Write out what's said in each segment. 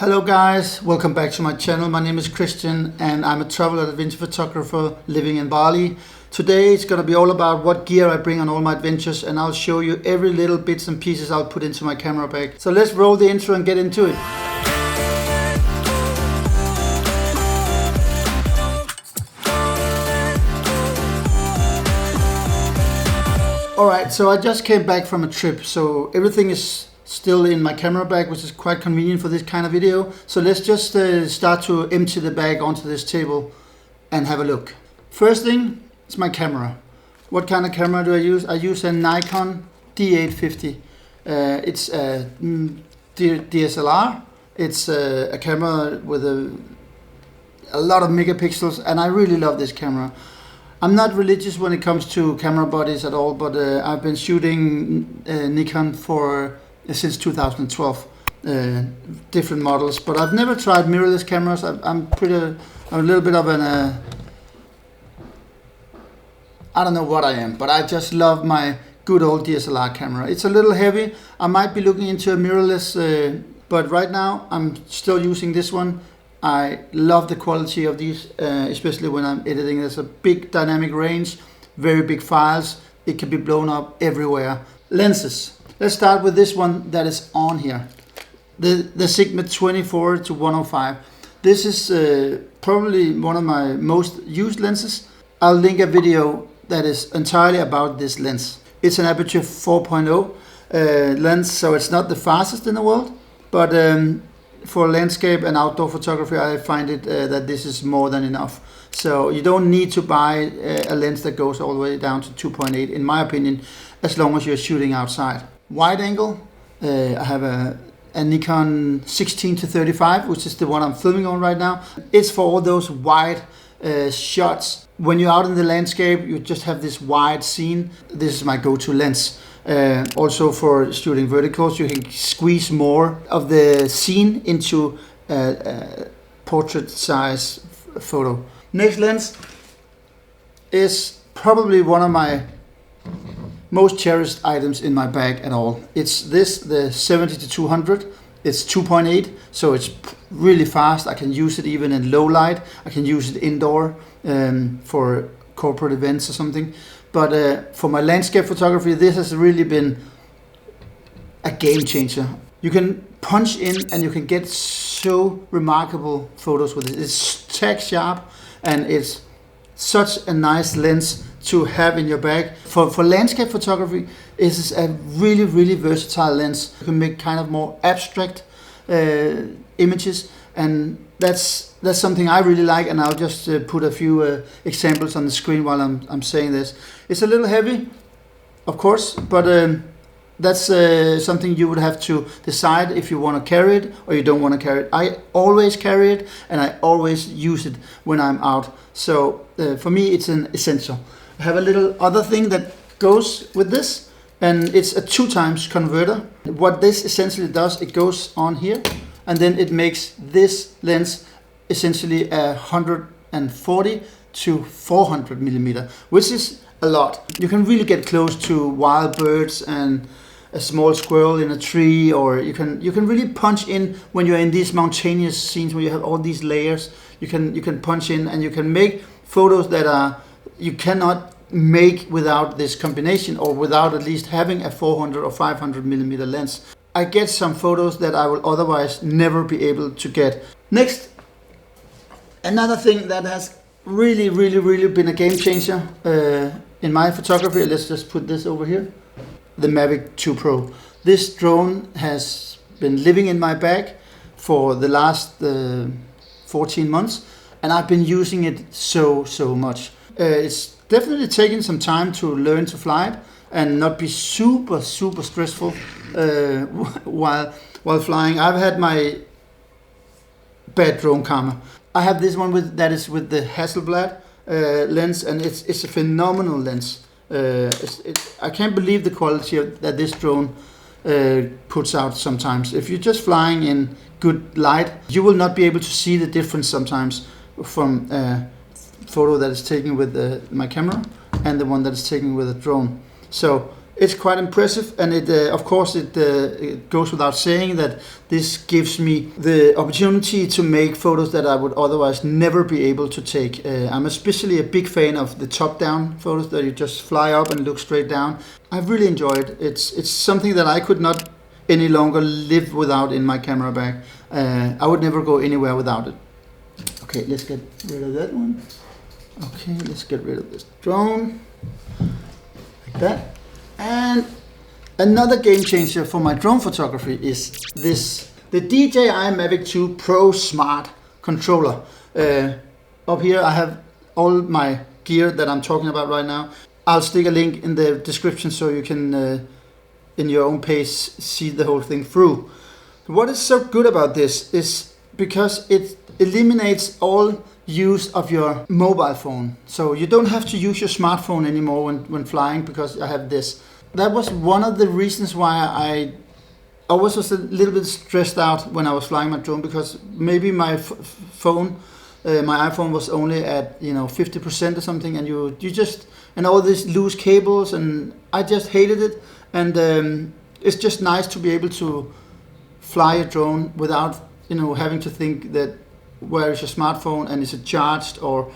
Hello guys, welcome back to my channel. My name is Christian and I'm a travel and adventure photographer living in Bali. Today it's going to be all about what gear I bring on all my adventures, and I'll show you every little bits and pieces I'll put into my camera bag. So let's roll the intro and get into it. Alright, so I just came back from a trip, so everything is still in my camera bag, which is quite convenient for this kind of video. So let's just start to empty the bag onto this table and have a look. First thing is my camera. What kind of camera do I use? I use a Nikon D850. It's a DSLR. It's a camera with a lot of megapixels, and I really love this camera. I'm not religious when it comes to camera bodies at all, but I've been shooting Nikon since 2012, different models, but I've never tried mirrorless cameras. I'm a little bit of an I don't know what I am, but I just love my good old DSLR camera. It's a little heavy. I might be looking into a mirrorless, but right now I'm still using this one. I love the quality of these, especially when I'm editing. There's a big dynamic range, very big files. It can be blown up everywhere. Lenses. Let's start with this one that is on here. The Sigma 24 to 105. This is probably one of my most used lenses. I'll link a video that is entirely about this lens. It's an aperture 4.0 lens, so it's not the fastest in the world, but for landscape and outdoor photography, I find it that this is more than enough. So you don't need to buy a lens that goes all the way down to 2.8, in my opinion, as long as you're shooting outside. Wide angle, I have a Nikon 16 to 35, which is the one I'm filming on right now. It's for all those wide shots. When you're out in the landscape, you just have this wide scene. This is my go-to lens. Also for shooting verticals, you can squeeze more of the scene into a portrait size photo. Next lens is probably one of my most cherished items in my bag at all. It's this, the 70 to 200. It's 2.8, so it's really fast. I can use it even in low light. I can use it indoor for corporate events or something. But for my landscape photography, this has really been a game changer. You can punch in and you can get so remarkable photos with it. It's tack sharp and it's such a nice lens to have in your bag. For landscape photography, this is a really, really versatile lens. You can make kind of more abstract images, and that's something I really like, and I'll just put a few examples on the screen while I'm saying this. It's a little heavy, of course, but that's something you would have to decide if you want to carry it or you don't want to carry it. I always carry it and I always use it when I'm out. So for me, it's an essential. I have a little other thing that goes with this, and it's a 2x converter. What this essentially does, it goes on here, and then it makes this lens essentially 140 to 400 millimeter, which is a lot. You can really get close to wild birds and a small squirrel in a tree, or you can really punch in when you're in these mountainous scenes where you have all these layers. You can punch in and you can make photos that you cannot make without this combination, or without at least having a 400 or 500 millimeter lens. I get some photos that I will otherwise never be able to get. Next, another thing that has really been a game changer in my photography. Let's just put this over here. The Mavic 2 Pro. This drone has been living in my bag for the last 14 months, and I've been using it so much. It's definitely taken some time to learn to fly it and not be super stressful while flying. I've had my bad drone karma. I have this one that is with the Hasselblad lens, and it's a phenomenal lens. I can't believe the quality that this drone puts out sometimes. If you're just flying in good light, you will not be able to see the difference sometimes from a photo that is taken with my camera and the one that is taken with a drone. So it's quite impressive, and of course it goes without saying that this gives me the opportunity to make photos that I would otherwise never be able to take. I'm especially a big fan of the top-down photos that you just fly up and look straight down. I really enjoy it. It's something that I could not any longer live without in my camera bag. I would never go anywhere without it. Okay, let's get rid of that one. Okay, let's get rid of this drone. Like that. And another game changer for my drone photography is the DJI Mavic 2 Pro Smart controller. Up here I have all my gear that I'm talking about right now. I'll stick a link in the description so you can, in your own pace, see the whole thing through. What is so good about this is because it eliminates all use of your mobile phone. So you don't have to use your smartphone anymore when flying, because I have this. That was one of the reasons why I was just a little bit stressed out when I was flying my drone, because maybe my phone, my iPhone was only at 50% or something, and you just, and all these loose cables, and I just hated it. And it's just nice to be able to fly a drone without having to think that where is your smartphone and is it charged or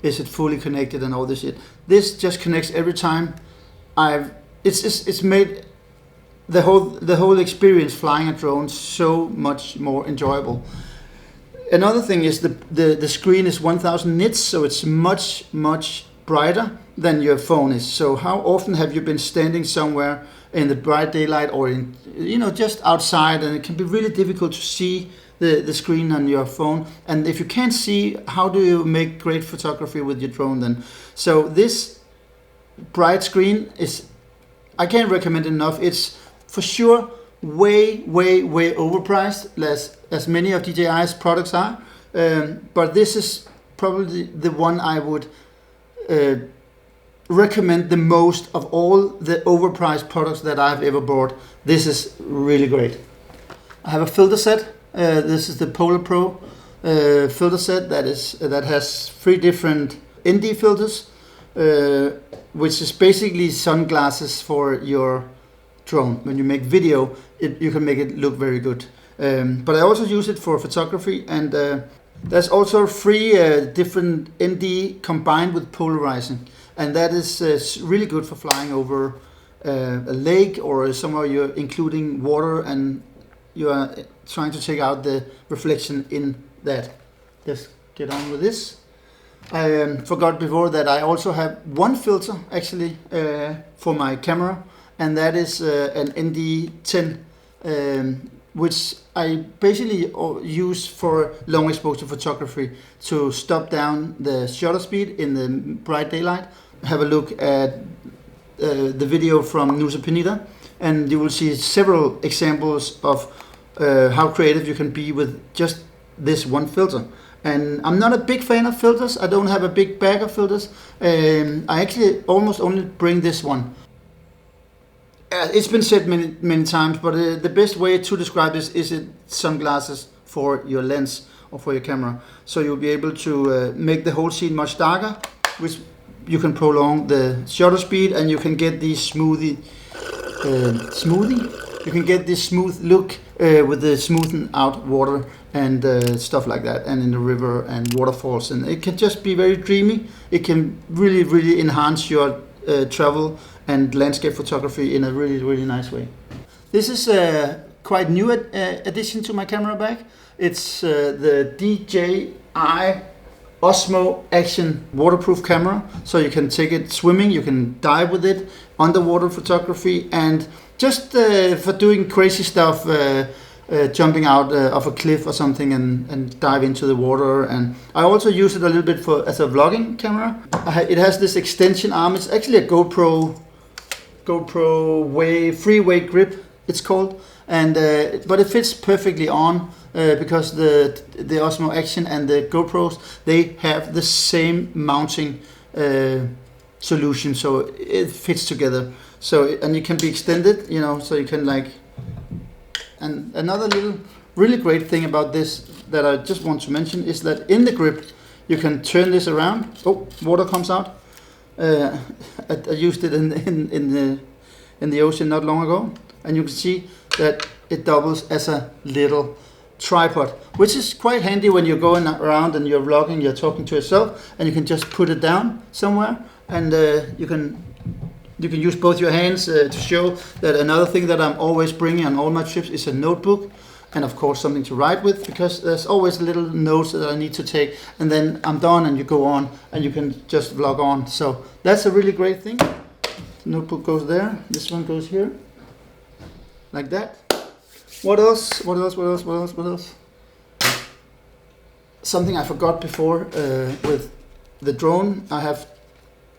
is it fully connected and all this shit. This just connects every time. It's made the whole experience flying a drone so much more enjoyable. Another thing is the screen is 1000 nits, so it's much brighter than your phone is. So how often have you been standing somewhere in the bright daylight or in just outside, and it can be really difficult to see the screen on your phone, and if you can't see, how do you make great photography with your drone then? So this bright screen is, I can't recommend it enough. It's for sure way overpriced, as many of DJI's products are, but this is probably the one I would recommend the most of all the overpriced products that I've ever bought. This is really great. I have a filter set. This is the Polar Pro filter set that has 3 different ND filters, which is basically sunglasses for your drone. When you make video, you can make it look very good. But I also use it for photography, and there's also 3 different ND combined with polarizing, and that is really good for flying over a lake or somewhere you're including water and you are trying to take out the reflection in that. Let's get on with this. I forgot before that I also have one filter actually for my camera, and that is an ND10, which I basically use for long exposure photography to stop down the shutter speed in the bright daylight. Have a look at the video from Nusa Penida, and you will see several examples of how creative you can be with just this one filter. And I'm not a big fan of filters. I don't have a big bag of filters. I actually almost only bring this one. It's been said many times, but the best way to describe this is it sunglasses for your lens or for your camera. So you'll be able to make the whole scene much darker, which you can prolong the shutter speed, and you can get these You can get this smooth look with the smoothen out water and stuff like that, and in the river and waterfalls, and it can just be very dreamy. It can really enhance your travel and landscape photography in a really nice way. This is a quite new addition to my camera bag. It's the DJI Osmo Action waterproof camera, so you can take it swimming, you can dive with it, underwater photography, and just for doing crazy stuff, jumping out of a cliff or something and dive into the water. And I also use it a little bit as a vlogging camera. It has this extension arm. It's actually a GoPro free weight grip, it's called, and but it fits perfectly on. Because the Osmo Action and the GoPros, they have the same mounting solution, so it fits together. So, and it can be extended, so you can and another little really great thing about this that I just want to mention is that in the grip you can turn this around. Oh, water comes out. I used it in in the ocean not long ago, and you can see that it doubles as a little tripod, which is quite handy when you're going around and you're vlogging, you're talking to yourself, and you can just put it down somewhere, and you can use both your hands to show that. Another thing that I'm always bringing on all my trips is a notebook, and of course something to write with, because there's always little notes that I need to take, and then I'm done and you go on and you can just vlog on. So that's a really great thing. The notebook goes there, this one goes here, like that. What else? Something I forgot before with the drone, I have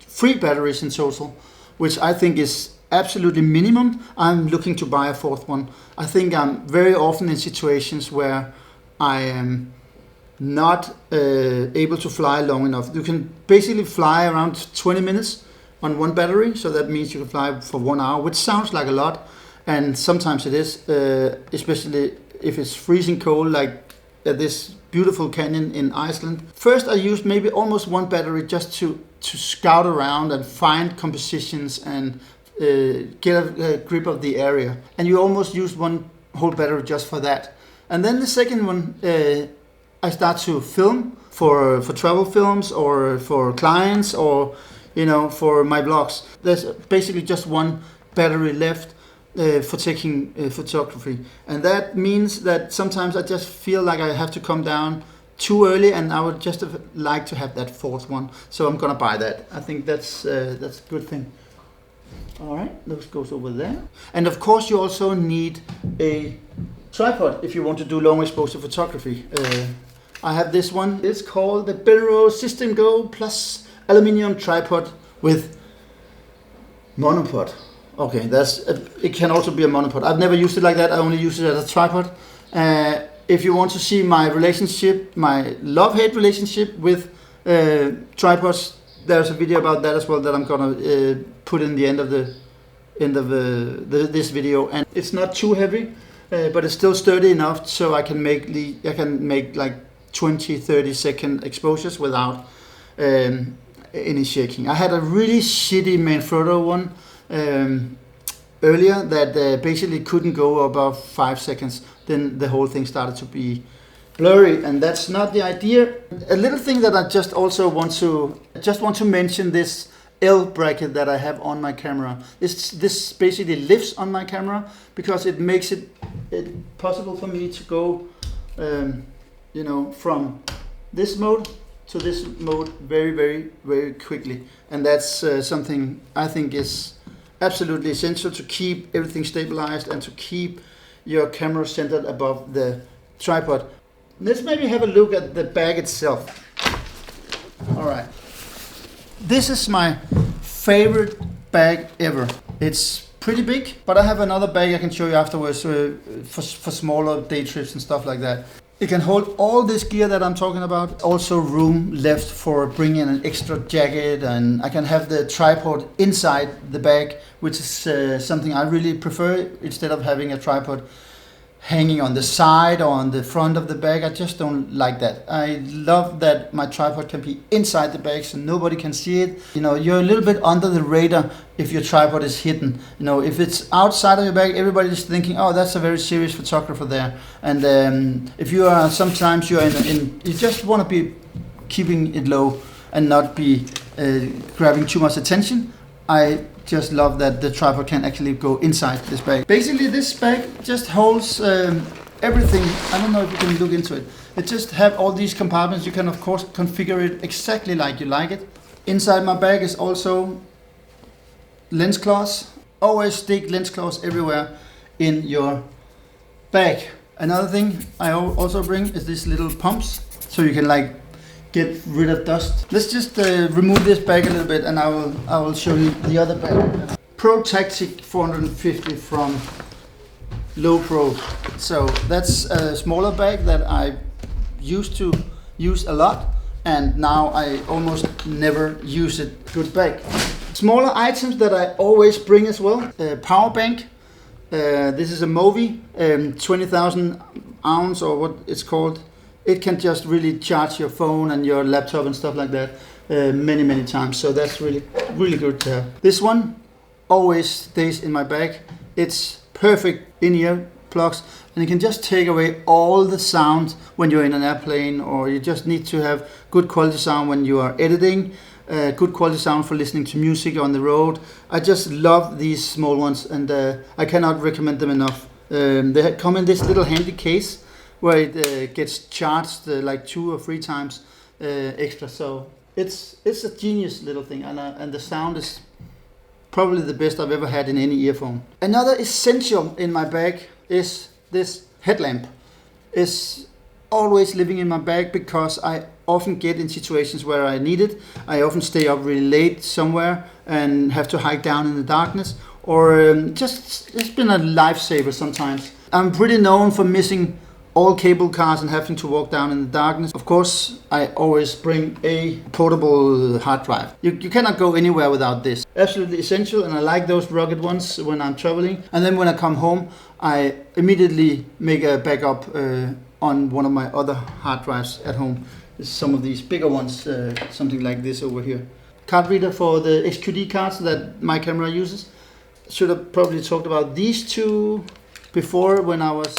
3 batteries in total, which I think is absolutely minimum. I'm looking to buy a 4th one. I think I'm very often in situations where I am not able to fly long enough. You can basically fly around 20 minutes on 1 battery, so that means you can fly for 1 hour, which sounds like a lot, and sometimes it is, especially if it's freezing cold, like at this beautiful canyon in Iceland. First I used maybe almost 1 battery just to scout around and find compositions and get a grip of the area, and you almost used 1 whole battery just for that. And then the second one, I start to film for travel films or for clients, or for my vlogs. There's basically just 1 battery left for taking photography, and that means that sometimes I just feel like I have to come down too early, and I would just like to have that 4th one, so I'm gonna buy that. I think that's a good thing. All right, those goes over there, and of course you also need a tripod if you want to do long exposure photography. I have this one. It's called the adventurous System Go Plus Aluminium Tripod with monopod. Okay, it can also be a monopod. I've never used it like that. I only use it as a tripod. If you want to see my relationship, my love-hate relationship with tripods, there's a video about that as well that I'm gonna put in the end of this video. And it's not too heavy, but it's still sturdy enough so I can make like 20-30 second exposures without any shaking. I had a really shitty Manfrotto one earlier that basically couldn't go above 5 seconds. Then the whole thing started to be blurry, and that's not the idea. A little thing that I just also want to mention, this L bracket that I have on my camera. This basically lifts on my camera because it makes it possible for me to go from this mode to this mode very, very, very quickly, and that's something I think is absolutely essential to keep everything stabilized and to keep your camera centered above the tripod. Let's maybe have a look at the bag itself. All right, this is my favorite bag ever. It's pretty big, but I have another bag I can show you afterwards for smaller day trips and stuff like that. It can hold all this gear that I'm talking about. Also room left for bringing an extra jacket, and I can have the tripod inside the bag, which is something I really prefer instead of having a tripod hanging on the side or on the front of the bag. I just don't like that. I love that my tripod can be inside the bag so nobody can see it. You're a little bit under the radar if your tripod is hidden. If it's outside of your bag, everybody's thinking, oh, that's a very serious photographer there. And if you are, sometimes you're you just want to be keeping it low and not be grabbing too much attention. I just love that the tripod can actually go inside this bag. Basically, this bag just holds everything. I don't know if you can look into it. It just have all these compartments. You can of course configure it exactly like you like it. Inside my bag is also lens cloths. Always stick lens cloths everywhere in your bag. Another thing I also bring is these little pumps, so you can get rid of dust. Let's just remove this bag a little bit, and I will show you the other bag. Pro Tactic 450 from Low Pro. So that's a smaller bag that I used to use a lot, and now I almost never use it. Good bag. Smaller items that I always bring as well. Power bank. This is a Movi 20,000 ounce, or what it's called. It can just really charge your phone and your laptop and stuff like that many times. So that's really, really good to have. This one always stays in my bag. It's perfect in-ear plugs, and you can just take away all the sound when you're in an airplane, or you just need to have good quality sound when you are editing, good quality sound for listening to music on the road. I just love these small ones, and I cannot recommend them enough. They come in this little handy case where it gets charged like 2 or 3 times extra. So it's a genius little thing, and the sound is probably the best I've ever had in any earphone. Another essential in my bag is this headlamp. It's always living in my bag because I often get in situations where I need it. I often stay up really late somewhere and have to hike down in the darkness, or just it's been a lifesaver sometimes. I'm pretty known for missing all cable cars and having to walk down in the darkness. Of course, I always bring a portable hard drive. You cannot go anywhere without this. Absolutely essential, and I like those rugged ones when I'm traveling. And then when I come home, I immediately make a backup on one of my other hard drives at home. Some of these bigger ones, something like this over here. Card reader for the XQD cards that my camera uses. Should have probably talked about these two before when I was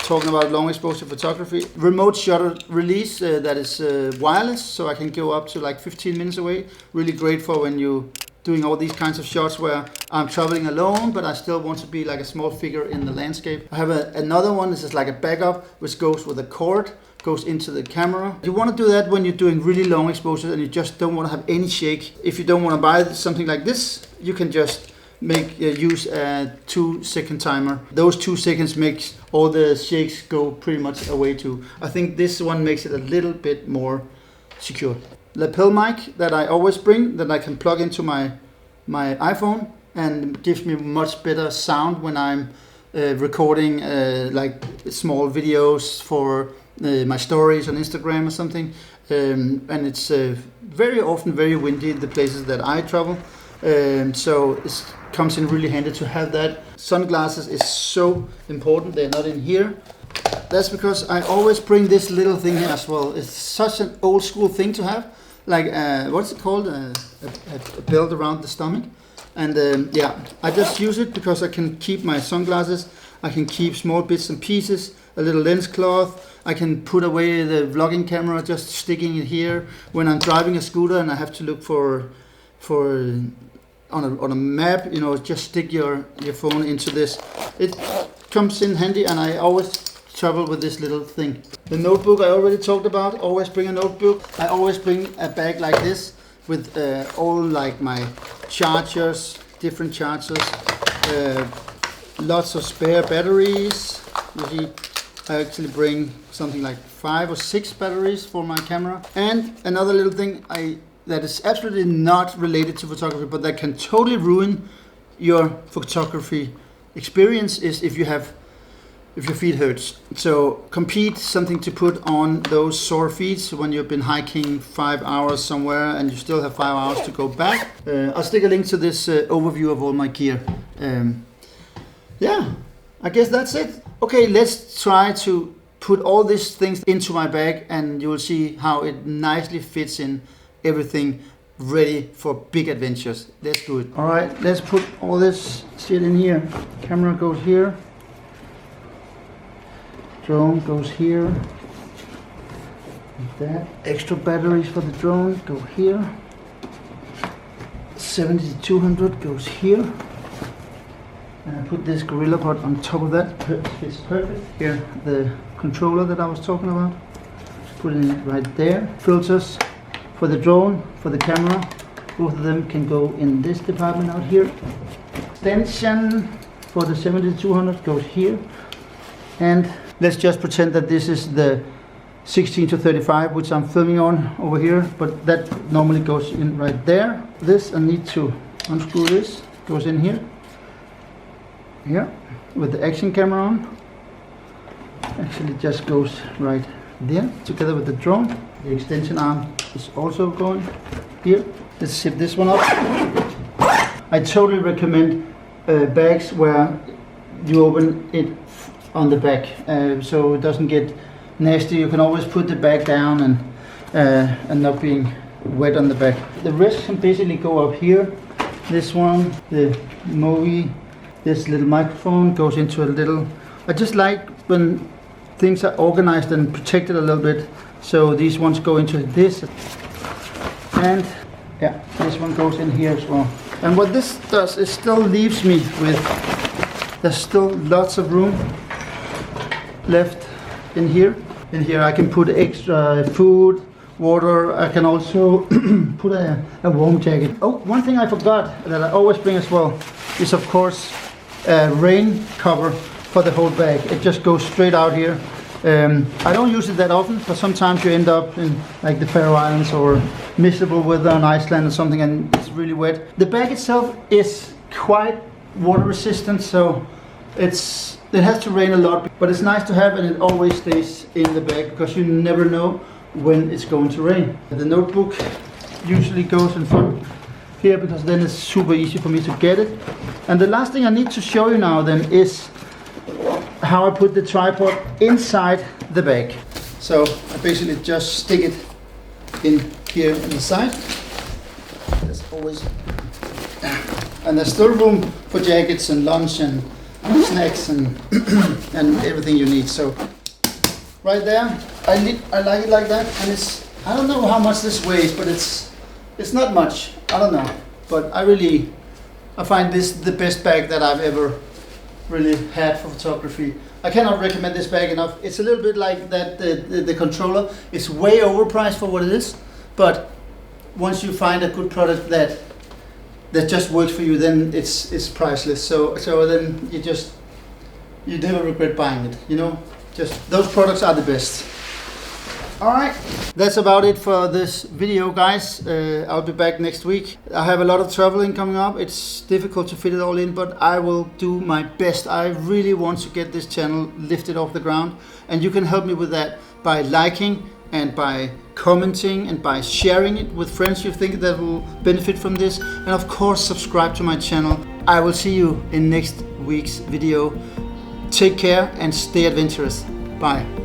talking about long exposure photography. Remote shutter release that is wireless, so I can go up to like 15 minutes away. Really great for when you're doing all these kinds of shots where I'm traveling alone, but I still want to be like a small figure in the landscape. I have another one. This is like a backup, which goes with a cord, goes into the camera. You want to do that when you're doing really long exposures and you just don't want to have any shake. If you don't want to buy something like this, you can just use a 2-second timer. Those 2 seconds makes all the shakes go pretty much away too. I think this one makes it a little bit more secure. Lapel mic that I always bring, that I can plug into my iPhone, and gives me much better sound when I'm recording like small videos for my stories on Instagram or something. And it's very often very windy in the places that I travel. So it comes in really handy to have that. Sunglasses is so important. They're not in here. That's because I always bring this little thing here as well. It's such an old school thing to have. Like, what's it called? A belt around the stomach. And yeah, I just use it because I can keep my sunglasses. I can keep small bits and pieces, a little lens cloth. I can put away the vlogging camera, just sticking it here. When I'm driving a scooter and I have to look for on a map, you know, just stick your phone into this. It comes in handy, and I always travel with this little thing. The notebook I already talked about. Always bring a notebook. I always bring a bag like this with all like my chargers, different chargers, lots of spare batteries. You see, I actually bring something like 5 or 6 batteries for my camera. And another little thing that is absolutely not related to photography, but that can totally ruin your photography experience, is if your feet hurts. So Compete, something to put on those sore feet when you've been hiking 5 hours somewhere and you still have 5 hours to go back. I'll stick a link to this overview of all my gear. Yeah, I guess that's it. Okay, let's try to put all these things into my bag, and you will see how it nicely fits in everything, ready for big adventures. Let's do it. All right, let's put all this shit in here. Camera goes here. Drone goes here. Like that. Extra batteries for the drone go here. 70-200 goes here. And I put this Gorilla Pod on top of that. Fits perfect. Here, the controller that I was talking about. Put it right there. Filters for the drone, for the camera. Both of them can go in this department out here. Extension for the 70-200 goes here. And let's just pretend that this is the 16-35, which I'm filming on over here, but that normally goes in right there. This, I need to unscrew this, goes in here. Here, with the action camera on. Actually just goes right there, together with the drone. The extension arm is also going here. Let's zip this one up. I totally recommend bags where you open it on the back, so it doesn't get nasty. You can always put the bag down and not being wet on the back. The rest can basically go up here This one, the movie, this little microphone goes into a little. I just like when things are organized and protected a little bit. So these ones go into this, and yeah, this one goes in here as well. And what this does, it still leaves me with, there's still lots of room left in here. In here I can put extra food, water. I can also put a warm jacket. Oh, one thing I forgot that I always bring as well is of course a rain cover for the whole bag. It just goes straight out here. I don't use it that often, but sometimes you end up in like the Faroe Islands or miserable weather on Iceland or something and it's really wet. The bag itself is quite water resistant, so it has to rain a lot, but it's nice to have, and it always stays in the bag because you never know when it's going to rain. The notebook usually goes in front here because then it's super easy for me to get it. And the last thing I need to show you now then is how I put the tripod inside the bag. So I basically just stick it in here on the side. There's always, and there's still room for jackets and lunch and snacks and and everything you need. So right there, I like it like that, and it's, I don't know how much this weighs, but it's not much. I don't know, but I find this the best bag that I've ever really had for photography. I cannot recommend this bag enough. It's a little bit like that the controller is way overpriced for what it is, but once you find a good product that just works for you, then it's priceless. So then you never regret buying it, you know. Just those products are the best. Alright, that's about it for this video, guys. I'll be back next week. I have a lot of traveling coming up. It's difficult to fit it all in, but I will do my best. I really want to get this channel lifted off the ground, and you can help me with that by liking and by commenting and by sharing it with friends you think that will benefit from this, and of course subscribe to my channel. I will see you in next week's video. Take care and stay adventurous. Bye.